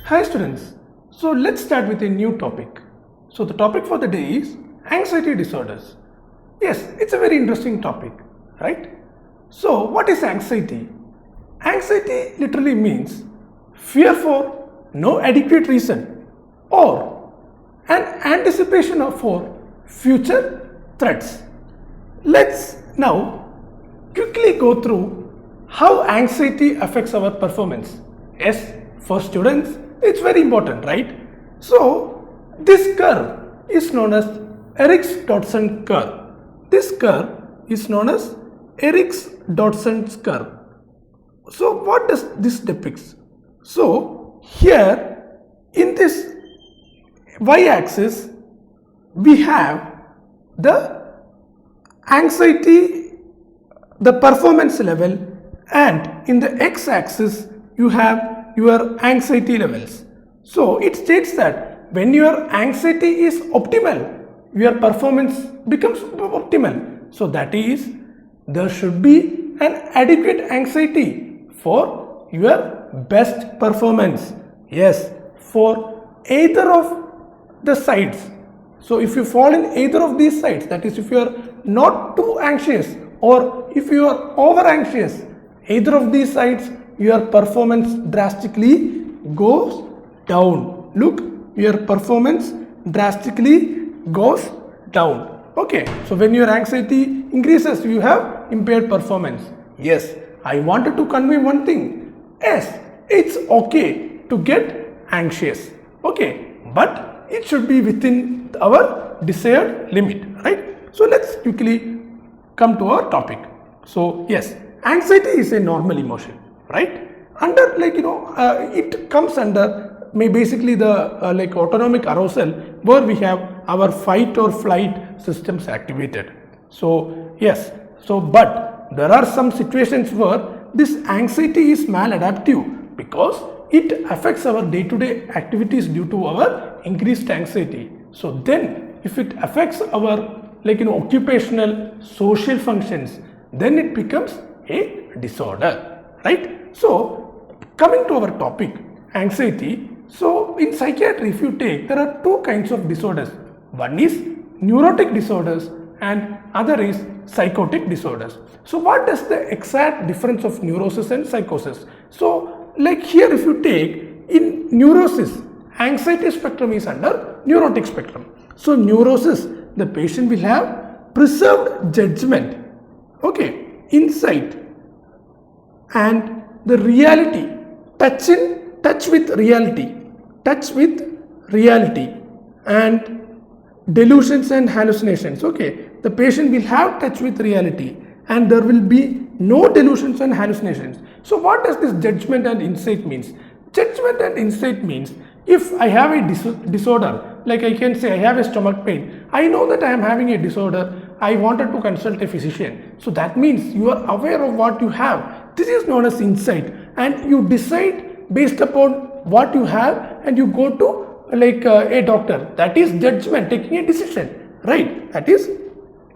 Hi students, so let's start with a new topic. So the topic for the day is anxiety disorders. Yes, it's a very interesting topic, right? So what is anxiety? Anxiety literally means fear for no adequate reason or an anticipation of for future threats. Let's now quickly go through how anxiety affects our performance. Yes, for students, it's very important, right? So, this curve is known as Eriks-Dodson curve. This curve is known as Eriks-Dodson's curve. So, what does this depicts? So, here in this y-axis, we have the anxiety, the performance level, and in the x-axis, you have your anxiety levels. So it states that when your anxiety is optimal, your performance becomes optimal. So that is, there should be an adequate anxiety for your best performance. Yes, for either of the sides. So if you fall in either of these sides, that is if you are not too anxious or if you are over anxious, either of these sides, your performance drastically goes down. Look, your performance drastically goes down. Okay, so when your anxiety increases, you have impaired performance. Yes, I wanted to convey one thing. Yes, it's okay to get anxious. Okay, but it should be within our desired limit, right? So let's quickly come to our topic. So yes, anxiety is a normal emotion, right? Under it comes under basically the autonomic arousal where we have our fight or flight systems activated. So yes, so but there are some situations where this anxiety is maladaptive because it affects our day-to-day activities due to our increased anxiety. So then if it affects our occupational social functions, then it becomes a disorder, right? So coming to our topic, anxiety. So in psychiatry, if you take, there are two kinds of disorders. One is neurotic disorders and other is psychotic disorders. So what is the exact difference of neurosis and psychosis? So like here if you take, in neurosis, anxiety spectrum is under neurotic spectrum. So neurosis, the patient will have preserved judgment, okay, insight and the reality, touch with reality and delusions and hallucinations. Okay, the patient will have touch with reality and there will be no delusions and hallucinations. So what does this judgment and insight means? Judgment and insight means if I have a disorder, like I can say I have a stomach pain, I know that I am having a disorder, I wanted to consult a physician. So that means you are aware of what you have. This is known as insight and you decide based upon what you have and you go to a doctor. That is judgment, taking a decision, right? That is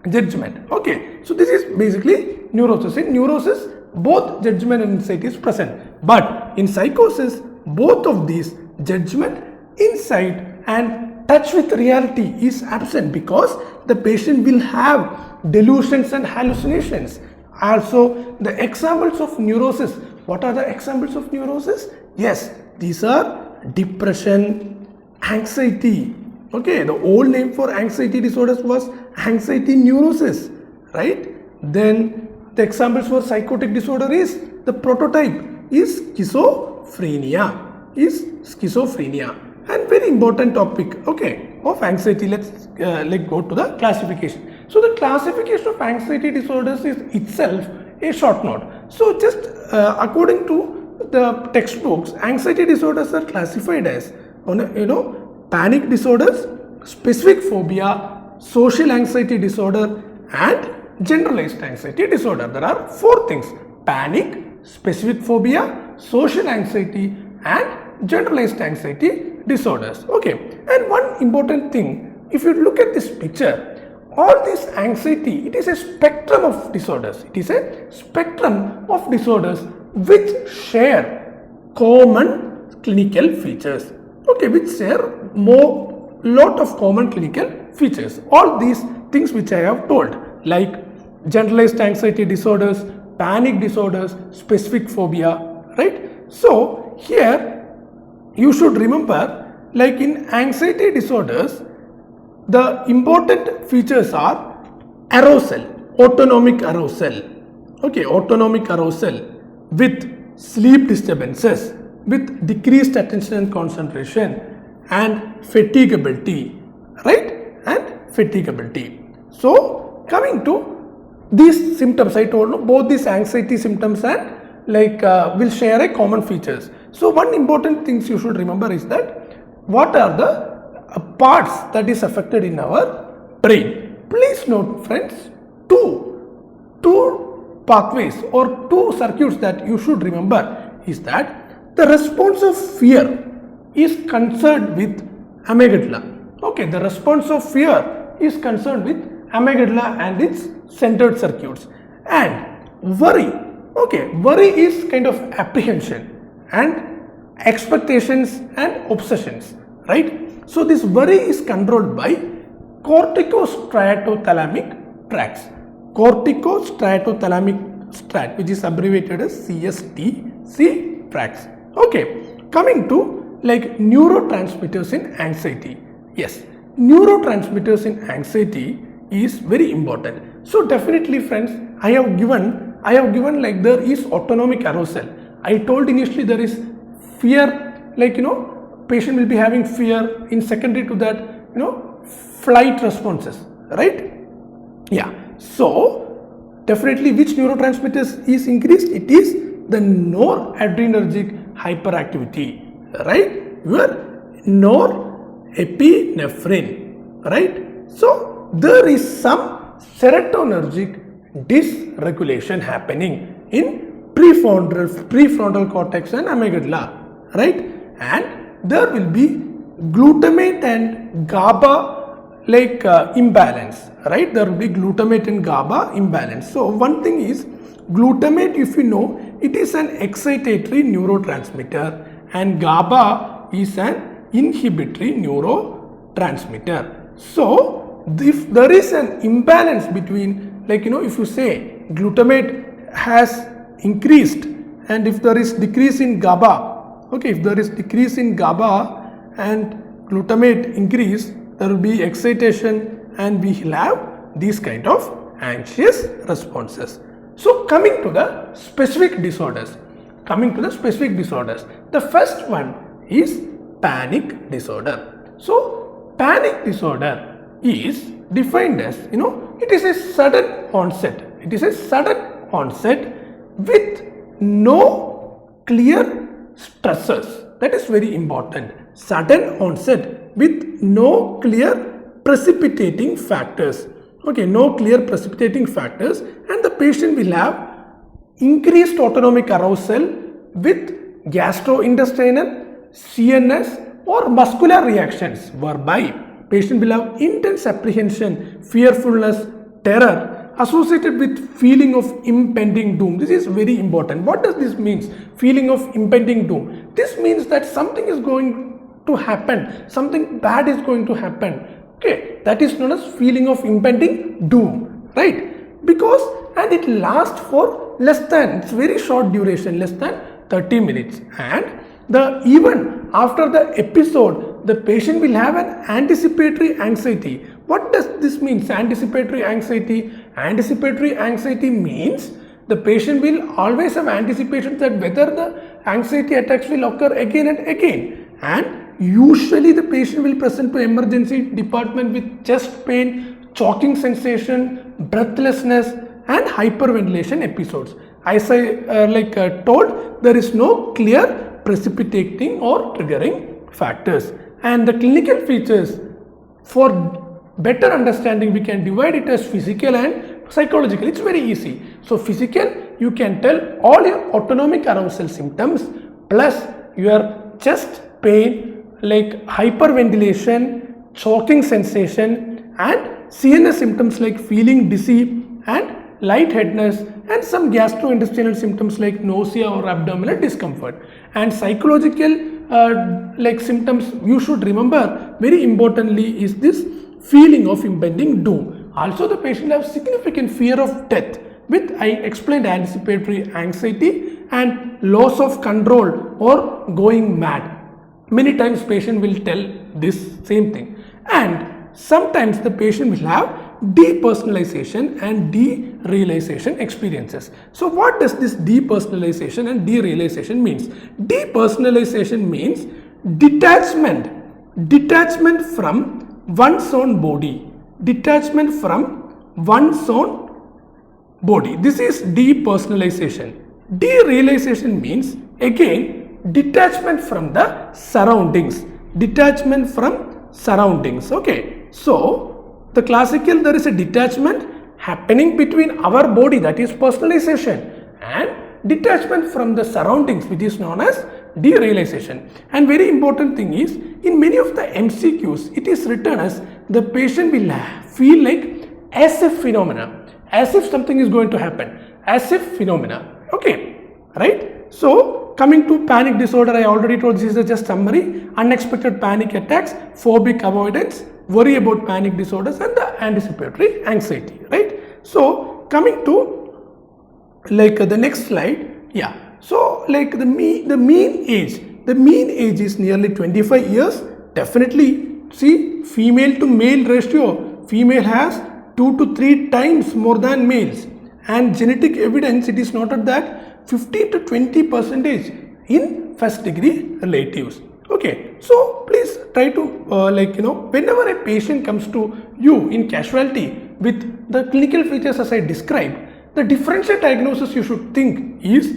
judgment. Okay, so this is basically neurosis. In neurosis, both judgment and insight is present. But in psychosis, both of these, judgment, insight and touch with reality is absent because the patient will have delusions and hallucinations. Also, the examples of neurosis. What are the examples of neurosis? Yes, these are depression, anxiety. Okay, the old name for anxiety disorders was anxiety neurosis, right? Then the examples for psychotic disorder is, the prototype is schizophrenia. And very important topic, okay, of anxiety. Let's go to the classification. So the classification of anxiety disorders is itself a short note. So just according to the textbooks, anxiety disorders are classified as panic disorders, specific phobia, social anxiety disorder and generalized anxiety disorder. There are four things: panic, specific phobia, social anxiety and generalized anxiety disorders. Okay, and one important thing, if you look at this picture, all this anxiety, it is a spectrum of disorders. It is a spectrum of disorders which share common clinical features, okay, which share lot of common clinical features. All these things which I have told, like generalized anxiety disorders, panic disorders, specific phobia, right? So here you should remember, like in anxiety disorders, the important features are arousal, autonomic arousal, okay, autonomic arousal with sleep disturbances, with decreased attention and concentration, and fatigability, right? And fatigability. So coming to these symptoms, I told you both these anxiety symptoms and will share a common features. So one important things you should remember is that what are the parts that is affected in our brain. Please note, friends, two pathways or two circuits that you should remember is that the response of fear is concerned with amygdala. Okay, the response of fear is concerned with amygdala and its centered circuits. And worry, okay, worry is kind of apprehension and expectations and obsessions, right? So this worry is controlled by corticostriatothalamic tracts, corticostriatothalamic tract, which is abbreviated as CSTC tracts. Okay, coming to neurotransmitters in anxiety. Yes, neurotransmitters in anxiety is very important. So definitely, friends, I have given there is autonomic arousal. I told initially there is fear, patient will be having fear. In secondary to that, flight responses, right? Yeah. So definitely, which neurotransmitters is increased? It is the noradrenergic hyperactivity, right? Your norepinephrine, right? So there is some serotonergic dysregulation happening in prefrontal cortex and amygdala, right? And there will be glutamate and GABA imbalance, right? There will be glutamate and GABA imbalance. So one thing is glutamate, if you know, it is an excitatory neurotransmitter and GABA is an inhibitory neurotransmitter. So if there is an imbalance between, if you say glutamate has increased and if there is decrease in GABA, okay, if there is decrease in GABA and glutamate increase, there will be excitation and we will have these kind of anxious responses. So coming to the specific disorders, the first one is panic disorder. So panic disorder is defined as, it is a sudden onset. It is a sudden onset with no clear stressors. That is very important. Sudden onset with no clear precipitating factors. Okay, no clear precipitating factors, and the patient will have increased autonomic arousal with gastrointestinal, CNS or muscular reactions, whereby patient will have intense apprehension, fearfulness, terror associated with feeling of impending doom. This is very important. What does this mean? Feeling of impending doom. This means that something is going to happen, something bad is going to happen. Okay, that is known as feeling of impending doom, right? Because, and it lasts for it's very short duration, less than 30 minutes. And even after the episode, the patient will have an anticipatory anxiety. What does this mean? Anticipatory anxiety. Anticipatory anxiety means the patient will always have anticipation that whether the anxiety attacks will occur again and again. And usually the patient will present to emergency department with chest pain, choking sensation, breathlessness and hyperventilation episodes. As I told, there is no clear precipitating or triggering factors. And the clinical features, for better understanding, we can divide it as physical and psychological. It's very easy. So physical, you can tell all your autonomic arousal symptoms plus your chest pain, hyperventilation, choking sensation and CNS symptoms like feeling dizzy and lightheadedness, and some gastrointestinal symptoms like nausea or abdominal discomfort. And psychological like symptoms you should remember very importantly is this feeling of impending doom. Also the patient has significant fear of death with, I explained, anticipatory anxiety and loss of control or going mad. Many times patient will tell this same thing, and sometimes the patient will have depersonalization and derealization experiences. So what does this depersonalization and derealization means? Depersonalization means detachment from one's own body, This is depersonalization. Derealization means again detachment from the surroundings, Okay, so the classical, there is a detachment happening between our body, that is personalization, and detachment from the surroundings, which is known as derealization. And very important thing is, in many of the MCQs it is written as the patient will feel like as if phenomena, as if something is going to happen, as if phenomena. Okay, right? So coming to panic disorder, I already told this is just summary. Unexpected panic attacks, phobic avoidance, worry about panic disorders, and the anticipatory anxiety, right? So coming to like the next slide, yeah. So like the mean age is nearly 25 years. Definitely, see, female to male ratio, female has 2 to 3 times more than males, and genetic evidence, it is noted that 50 to 20% in first degree relatives. Okay, so please try to whenever a patient comes to you in casualty with the clinical features as I described, the differential diagnosis you should think is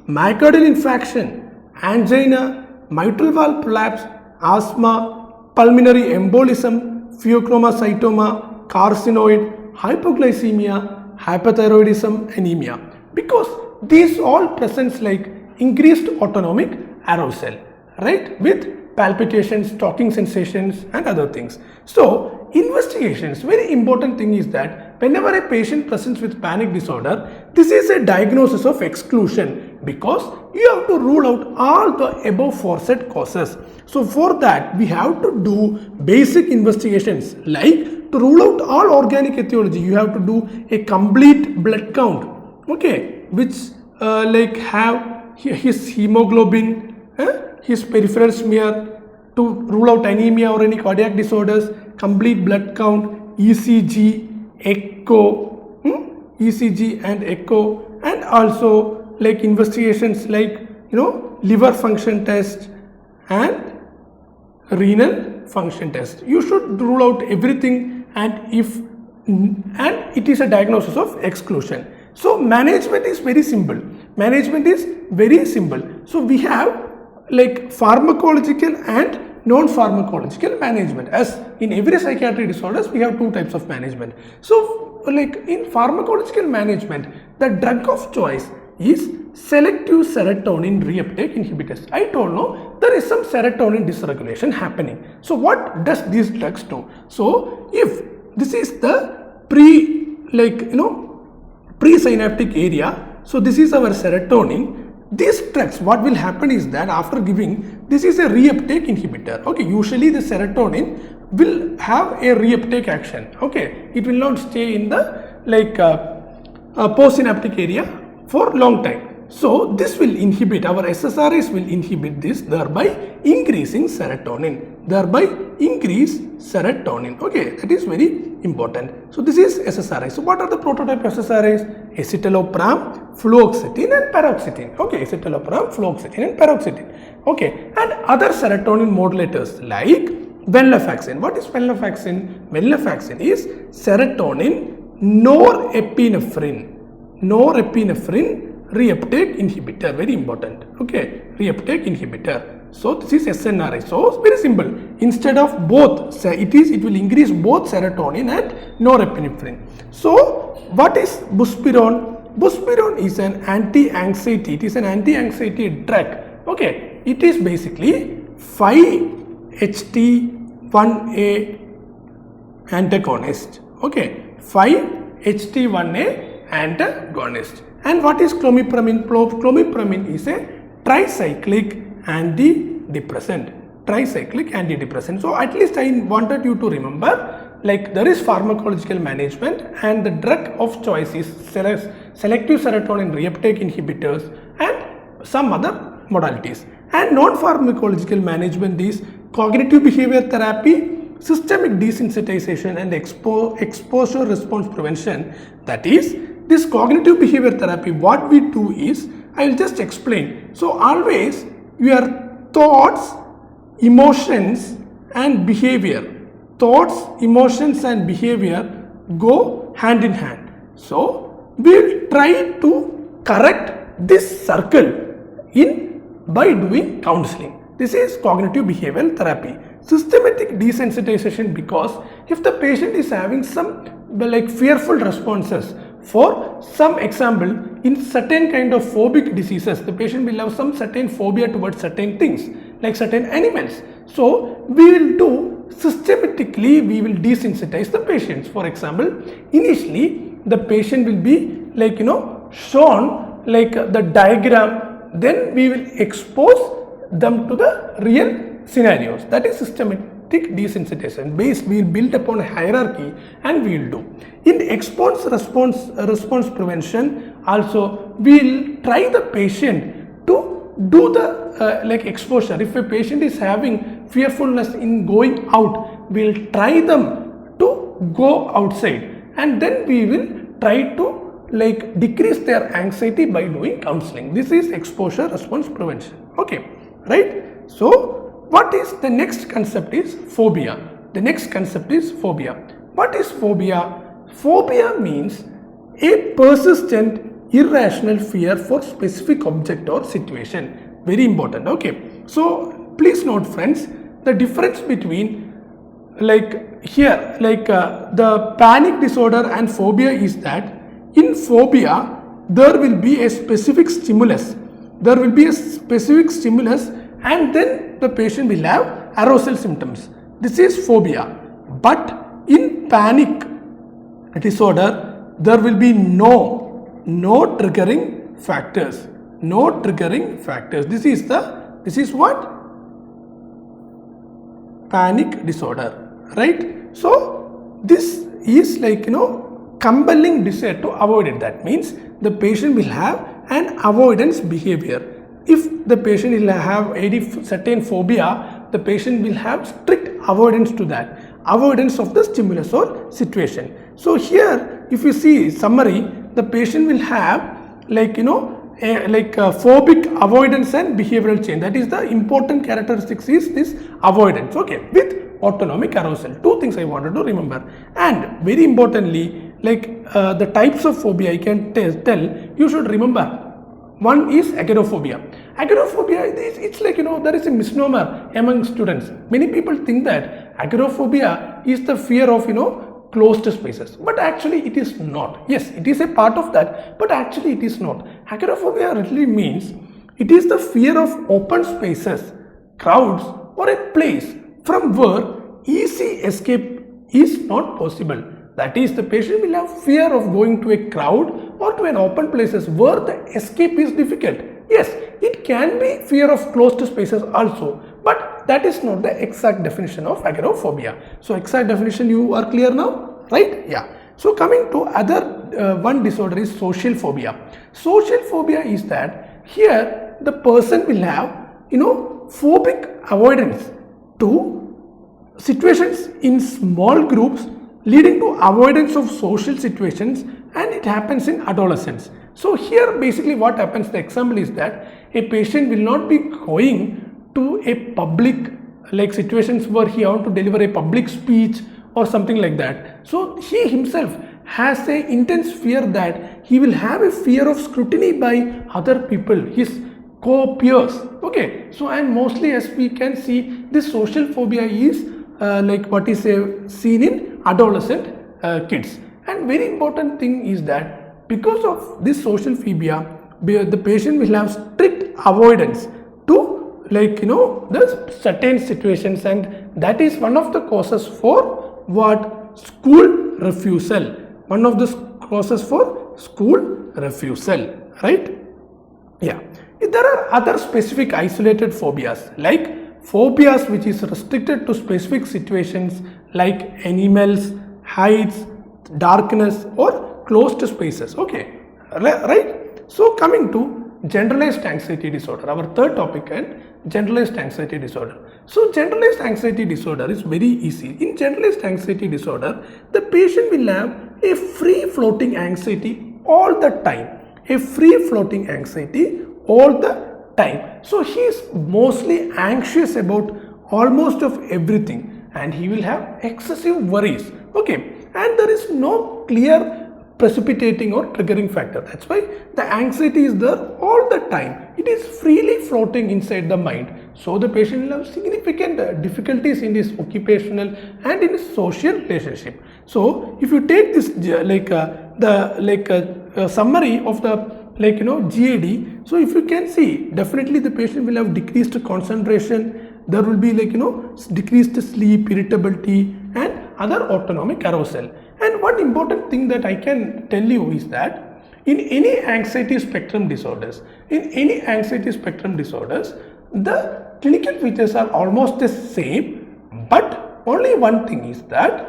myocardial infarction, angina, mitral valve prolapse, asthma, pulmonary embolism, pheochromocytoma, carcinoid, hypoglycemia, hypothyroidism, anemia, because these all presents like increased autonomic arousal, right, with palpitations, talking sensations, and other things. So investigations, very important thing is that whenever a patient presents with panic disorder, this is a diagnosis of exclusion, because you have to rule out all the above foresaid causes. So for that we have to do basic investigations, like to rule out all organic etiology, you have to do a complete blood count, okay, which like have his hemoglobin, his peripheral smear, to rule out anemia or any cardiac disorders, complete blood count, ECG, echo, ECG and echo, and also like investigations like liver function test and renal function test. You should rule out everything, and it is a diagnosis of exclusion. So management is very simple. So we have like pharmacological and non-pharmacological management. As in every psychiatric disorders, we have two types of management. So like in pharmacological management, the drug of choice is selective serotonin reuptake inhibitors. I told no, there is some serotonin dysregulation happening. So what does these drugs do? So if this is the presynaptic area, so this is our serotonin. These drugs, what will happen is that after giving, this is a reuptake inhibitor. Okay, usually the serotonin will have a reuptake action. Okay, it will not stay in the postsynaptic area for long time. So this will inhibit, our SSRIs will inhibit this, thereby increasing serotonin. Okay, that is very important. So this is SSRI. So what are the prototype SSRIs? Escitalopram, fluoxetine and paroxetine. Okay, escitalopram, fluoxetine and paroxetine. Okay, and other serotonin modulators like venlafaxine. What is venlafaxine? Venlafaxine is serotonin norepinephrine reuptake inhibitor, very important. Okay, reuptake inhibitor. So this is SNRI. So it's very simple. Instead of both, it will increase both serotonin and norepinephrine. So what is buspirone? Buspirone is an anti-anxiety. It is an anti-anxiety drug. Okay, it is basically 5-HT1A antagonist. Okay, 5-HT1A antagonist. And what is clomipramine? Clomipramine is a tricyclic anti antidepressant, tricyclic antidepressant. So at least I wanted you to remember, like there is pharmacological management and the drug of choice is selective serotonin reuptake inhibitors and some other modalities. And non-pharmacological management is cognitive behavior therapy, systemic desensitization and exposure response prevention. That is, this cognitive behavior therapy, what we do is, I will just explain. So always your thoughts, emotions and behavior, thoughts, emotions and behavior go hand in hand. So we will try to correct this circle by doing counseling. This is cognitive behavioral therapy. Systematic desensitization, because if the patient is having some like fearful responses, for some example, in certain kind of phobic diseases, the patient will have some certain phobia towards certain things, like certain animals. So we will do systematically, we will desensitize the patients. For example, initially the patient will be like shown like the diagram, then we will expose them to the real scenarios. That is systematic desensitization. We will build upon a hierarchy and we will do. In response prevention also, we will try the patient to do the like exposure. If a patient is having fearfulness in going out, we will try them to go outside and then we will try to like decrease their anxiety by doing counseling. This is exposure response prevention. Okay, right? So what is the next concept is phobia. The next concept is phobia. What is phobia? Phobia means a persistent irrational fear for specific object or situation. Very important. Okay, so please note friends, the difference between like here the panic disorder and phobia is that in phobia there will be a specific stimulus. There will be a specific stimulus and then the patient will have arousal symptoms. This is phobia. But in panic disorder, there will be no triggering factors. No triggering factors. This is what? Panic disorder, right? So this is like compelling desire to avoid it. That means the patient will have an avoidance behavior. If the patient will have any certain phobia, the patient will have strict avoidance to that, avoidance of the stimulus or situation. So here, if you see summary, the patient will have like phobic avoidance and behavioral change. That is the important characteristics is this avoidance. Okay, with autonomic arousal. Two things I wanted to remember. And very importantly, like the types of phobia I can tell, you should remember. One is agoraphobia. Agoraphobia, it's like there is a misnomer among students. Many people think that agoraphobia is the fear of closed spaces, but actually it is not. Yes, it is a part of that, but actually it is not. Agoraphobia really means it is the fear of open spaces, crowds, or a place from where easy escape is not possible. That is, the patient will have fear of going to a crowd or to an open places where the escape is difficult. Yes, it can be fear of closed spaces also, but that is not the exact definition of agoraphobia. So exact definition you are clear now, right? Yeah. So coming to other one disorder is social phobia. Social phobia is that here the person will have phobic avoidance to situations in small groups, leading to avoidance of social situations, and it happens in adolescence. So here basically what happens, the example is that a patient will not be going to a public like situations where he want to deliver a public speech or something like that. So he himself has a intense fear that he will have a fear of scrutiny by other people, his co-peers. Okay, so and mostly as we can see, this social phobia is like what is seen in adolescent kids. And very important thing is that because of this social phobia, the patient will have strict avoidance to the certain situations, and that is one of the causes for what? School refusal. One of the causes for school refusal, right? Yeah. There are other specific isolated phobias like phobias which is restricted to specific situations like animals, heights, darkness or closed spaces. Okay, right? So coming to generalized anxiety disorder, our third topic, and generalized anxiety disorder. So generalized anxiety disorder is very easy. In generalized anxiety disorder, the patient will have a free floating anxiety all the time, a free floating anxiety all the time. So he is mostly anxious about almost of everything, and he will have excessive worries. Okay, and there is no clear precipitating or triggering factor. That's why the anxiety is there all the time. It is freely floating inside the mind. So the patient will have significant difficulties in his occupational and in his social relationship. So if you take this summary of the GAD, so if you can see, definitely the patient will have decreased concentration, there will be decreased sleep, irritability and other autonomic arousal. And one important thing that I can tell you is that in any anxiety spectrum disorders, the clinical features are almost the same, but only one thing is that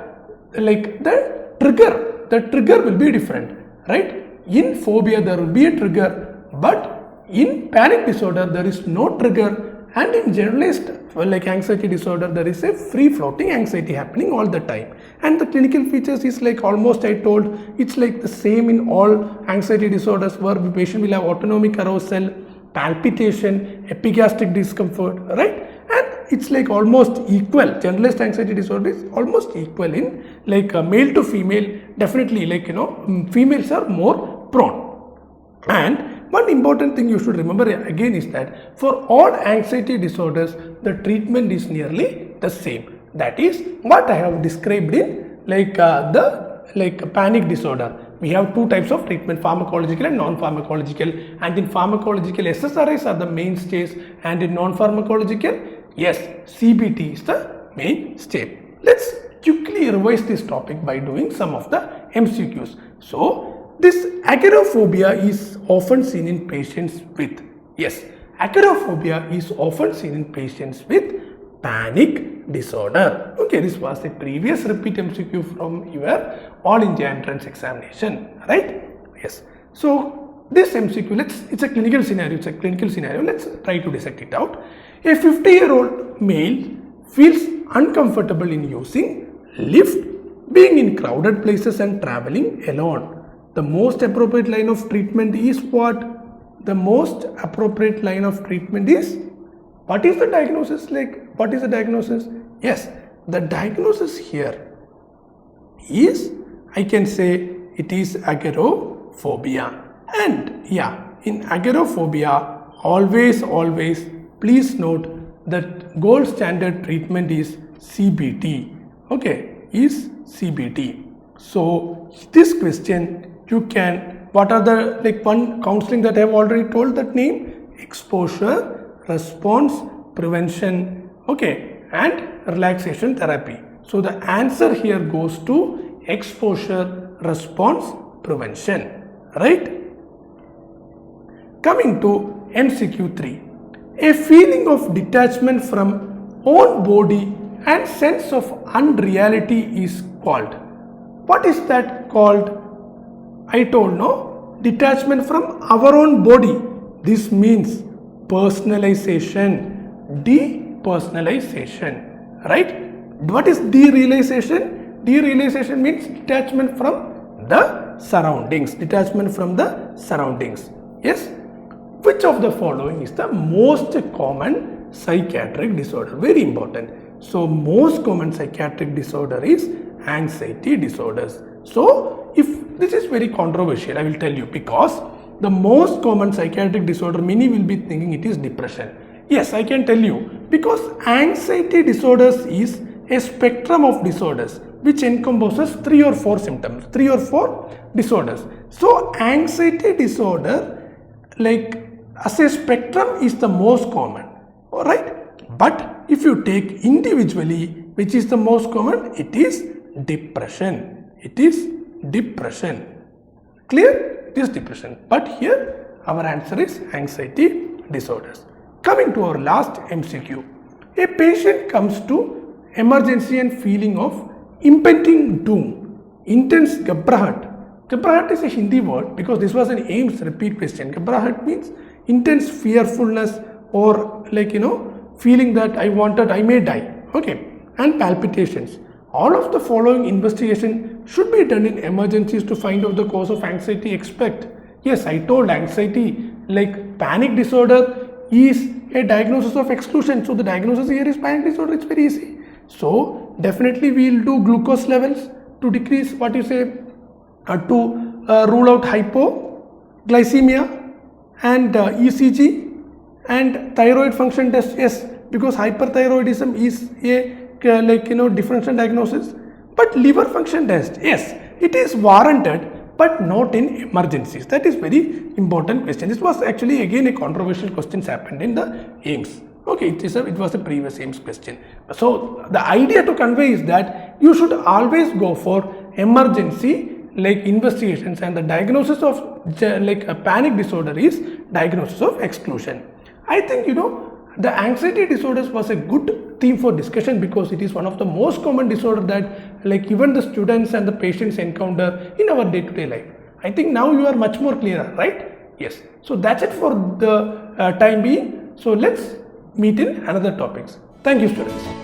the trigger will be different, right? In phobia there will be a trigger, but in panic disorder there is no trigger, and in generalized anxiety disorder there is a free floating anxiety happening all the time. And the clinical features is almost I told, it's the same in all anxiety disorders, where the patient will have autonomic arousal, palpitation, epigastric discomfort, right? And it's almost equal. Generalized anxiety disorder is almost equal in male to female. Definitely females are more prone. And one important thing you should remember again is that for all anxiety disorders, the treatment is nearly the same. That is what I have described in panic disorder. We have two types of treatment, pharmacological and non-pharmacological. And in pharmacological, SSRIs are the mainstays, and in non-pharmacological, yes, CBT is the mainstay. Let's quickly revise this topic by doing some of the MCQs. So this agoraphobia is often seen in patients with, agoraphobia is often seen in patients with panic disorder. Okay, this was the previous repeat MCQ from your All India Entrance Examination, right? Yes. So this MCQ, it's a clinical scenario. Let's try to dissect it out. A 50-year-old male feels uncomfortable in using lift, being in crowded places and traveling alone. The most appropriate line of treatment is what? The most appropriate line of treatment is, what is the diagnosis? What is the diagnosis? Yes, the diagnosis here is, I can say it is agoraphobia. And in agoraphobia, always please note that gold standard treatment is CBT. Okay, is CBT. So this question you can, what are the one counseling that I have already told that name? Exposure, response, prevention, okay, and relaxation therapy. So the answer here goes to exposure, response, prevention, right? Coming to MCQ 3, a feeling of detachment from own body and sense of unreality is called. What is that called? I told no, detachment from our own body. This means personalization, depersonalization, right? What is derealization? Derealization means detachment from the surroundings. Yes. Which of the following is the most common psychiatric disorder? Very important. So most common psychiatric disorder is anxiety disorders. So if this is very controversial, I will tell you, because the most common psychiatric disorder, many will be thinking it is depression. Yes, I can tell you, because anxiety disorders is a spectrum of disorders which encompasses 3 or 4 symptoms, 3 or 4 disorders. So anxiety disorder, as a spectrum, is the most common, alright? But if you take individually, which is the most common, it is depression. Clear? It is depression. But here our answer is anxiety disorders. Coming to our last MCQ. A patient comes to emergency and feeling of impending doom, intense घबराहट. घबराहट is a Hindi word because this was an AIMS repeat question. घबराहट means intense fearfulness or feeling that I may die. Okay, and palpitations. All of the following investigation should be done in emergencies to find out the cause of anxiety. Expect. Yes, I told anxiety like panic disorder is a diagnosis of exclusion. So the diagnosis here is panic disorder. It's very easy. So definitely we will do glucose levels to decrease to rule out hypoglycemia and ECG and thyroid function test. Yes, because hyperthyroidism is a differential diagnosis. But liver function test, yes, it is warranted, but not in emergencies. That is very important question. This was actually again a controversial question happened in the AIMS. Okay, it was a previous AIMS question. So the idea to convey is that you should always go for emergency investigations, and the diagnosis of a panic disorder is diagnosis of exclusion. I think the anxiety disorders was a good theme for discussion because it is one of the most common disorder that even the students and the patients encounter in our day-to-day life. I think now you are much more clearer, right? Yes. So that's it for the time being. So let's meet in another topics. Thank you, students.